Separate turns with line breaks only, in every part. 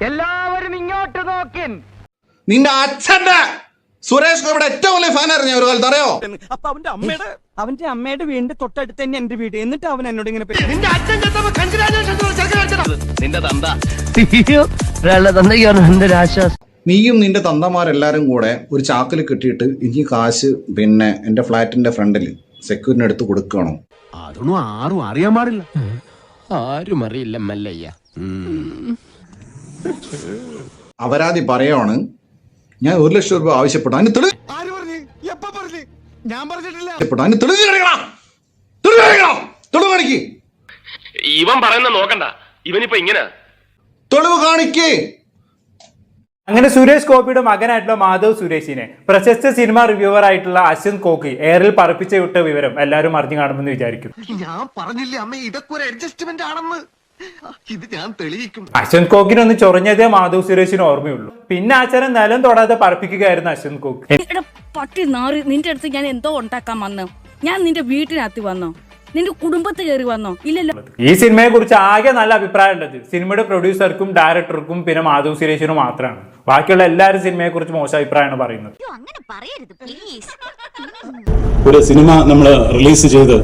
എല്ലാവരും ഇങ്ങോട്ട് നോക്കിൻ.
നിന്റെ അച്ഛന്റെ സുരേഷ് ഗോപിയുടെ ഏറ്റവും വലിയ ഫാൻ അറിഞ്ഞ ഒരു കാലത്ത് അറിയോ?
അപ്പൊ അവന്റെ അമ്മയുടെ വീടിന്റെ തൊട്ടടുത്ത് തന്നെ എന്റെ വീട്. എന്നിട്ട് അവൻ എന്നോട് ഇങ്ങനെ
നീയും നിന്റെ തന്തമാരെല്ലാരും കൂടെ ഒരു ചാക്കിൽ കിട്ടിയിട്ട് എനിക്ക് കാശ് പിന്നെ എന്റെ ഫ്ലാറ്റിന്റെ ഫ്രണ്ടിൽ സെക്യൂരിറ്റിന് എടുത്ത് കൊടുക്കണോ?
അതൊന്നും ആരും അറിയാൻ പാടില്ല.
ആരും അറിയില്ല മല്ലയ്യ.
അപരാധി പറയാണ് ഞാൻ 1 ലക്ഷം രൂപ ആവശ്യപ്പെട്ടു. അതിന് തെളിവ് കാണിക്ക്.
ഇവൻ പറയുന്ന നോക്കണ്ട, ഇവനിപ്പോ ഇങ്ങനെ
തെളിവ് കാണിക്കേ.
അങ്ങനെ സുരേഷ് ഗോപിയുടെ മകനായിട്ടുള്ള മാധവ് സുരേഷിനെ പ്രശസ്ത സിനിമ റിവ്യൂവർ ആയിട്ടുള്ള അശ്വന്ത് കോക്കി എയറിൽ പറപ്പിച്ച് വിട്ട വിവരം എല്ലാവരും അറിഞ്ഞു കാണുമെന്ന് വിചാരിക്കും.
ഞാൻ പറഞ്ഞില്ലേ അമ്മ, ഇതൊക്കെ ഒരു അഡ്ജസ്റ്റ്മെന്റ് ആണെന്ന്. ഇത് ഞാൻ തെളിയിക്കും.
അശ്വന്ത് കോക്കിനെ ഒന്ന് ചൊറിഞ്ഞതേ മാധവ് സുരേഷിന് ഓർമ്മയുള്ളൂ. പിന്നെ ആചാരം നിലം തൊടാതെ പറപ്പിക്കുകയായിരുന്നു അശ്വന്ത് കോക്കി.
പട്ടി നാറി, നിന്റെ അടുത്ത് ഞാൻ എന്തോ ഉണ്ടാക്കാൻ വന്നോ? ഞാൻ നിന്റെ വീട്ടിനകത്ത് വന്നോ? നിന്റെ കുടുംബത്ത് കയറി വന്നോ? ഇല്ലല്ലോ.
ഈ സിനിമയെ കുറിച്ച് ആകെ നല്ല അഭിപ്രായം ഉള്ളത് സിനിമയുടെ പ്രൊഡ്യൂസർക്കും ഡയറക്ടർക്കും പിന്നെ മാധവ് സുരേഷിനും മാത്രമാണ്. ബാക്കിയുള്ള എല്ലാവരും സിനിമയെ കുറിച്ച് മോശം അഭിപ്രായമാണ് പറയുന്നത്.
ഒരു സിനിമ നമ്മൾ റിലീസ് ചെയ്ത്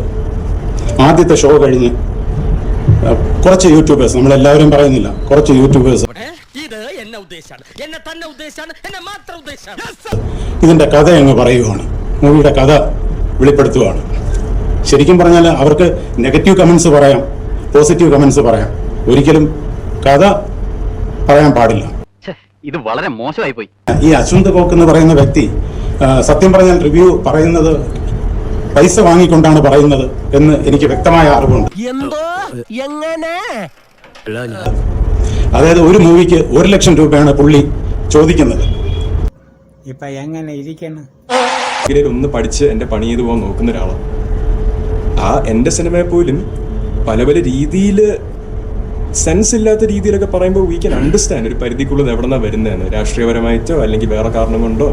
ആദ്യത്തെ ഷോ കഴിഞ്ഞ് കുറച്ച് യൂട്യൂബേഴ്സ്, നമ്മളെല്ലാവരും പറയുന്നില്ല, കുറച്ച് യൂട്യൂബേഴ്സ് ഇതിന്റെ കഥ അങ്ങ് പറയുവാണ്, മൂവിയുടെ കഥ വെളിപ്പെടുത്തുകയാണ്. ശരിക്കും പറഞ്ഞാൽ അവർക്ക് നെഗറ്റീവ് കമന്റ്സ് പറയാം, പോസിറ്റീവ് കമന്റ്സ് പറയാം, ഒരിക്കലും കഥ പറയാൻ പാടില്ല.
ഇത് വളരെ മോശമായി പോയി.
ഈ അശ്വന്ത് കോക്ക് എന്ന് പറയുന്ന വ്യക്തി സത്യം പറഞ്ഞാൽ റിവ്യൂ പറയുന്നത് പൈസ വാങ്ങിക്കൊണ്ടാണ് പറയുന്നത് എന്ന് എനിക്ക് വ്യക്തമായ അറിവുണ്ട്. അതായത് ഒരു മൂവിക്ക് 1 ലക്ഷം രൂപയാണ് പുള്ളി ചോദിക്കുന്നത്.
ഇപ്പൊ എങ്ങനെ ഇരിക്കണം?
ഒന്ന് പഠിച്ച് എന്റെ പണി ചെയ്ത് പോകാൻ നോക്കുന്ന ഒരാളാണ്. എന്റെ സിനിമയെ പോലും പല പല രീതിയിൽ സെൻസ് ഇല്ലാത്ത രീതിയിലൊക്കെ പറയുമ്പോൾ വി ക്യാൻ അണ്ടർസ്റ്റാൻഡ് ഒരു പരിധിക്കുള്ളത് എവിടെന്നാ വരുന്നതെന്ന്, രാഷ്ട്രീയപരമായിട്ടോ അല്ലെങ്കിൽ വേറെ കാരണം കൊണ്ടോ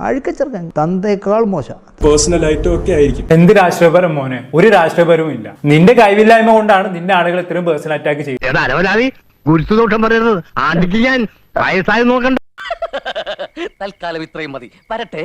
അഴുക്കച്ചെറുക്കൻ തന്തേക്കാൾ മോശം
പേഴ്സണലായിട്ടോ ഒക്കെ ആയിരിക്കും.
എന്ത് രാഷ്ട്രീയപരം മോനെ? ഒരു രാഷ്ട്രീയപരവും ഇല്ല. നിന്റെ കഴിവില്ലായ്മ കൊണ്ടാണ് നിന്റെ ആളുകൾ ഇത്രയും പേഴ്സണൽ അറ്റാക്ക് ചെയ്യുന്നത്.
ഗുരുത്വദോഷം പറയുന്നത് ആദ്യം ഞാൻ വയസ്സായി നോക്കണ്ട.
തൽക്കാലം ഇത്രയും മതി. വരട്ടെ.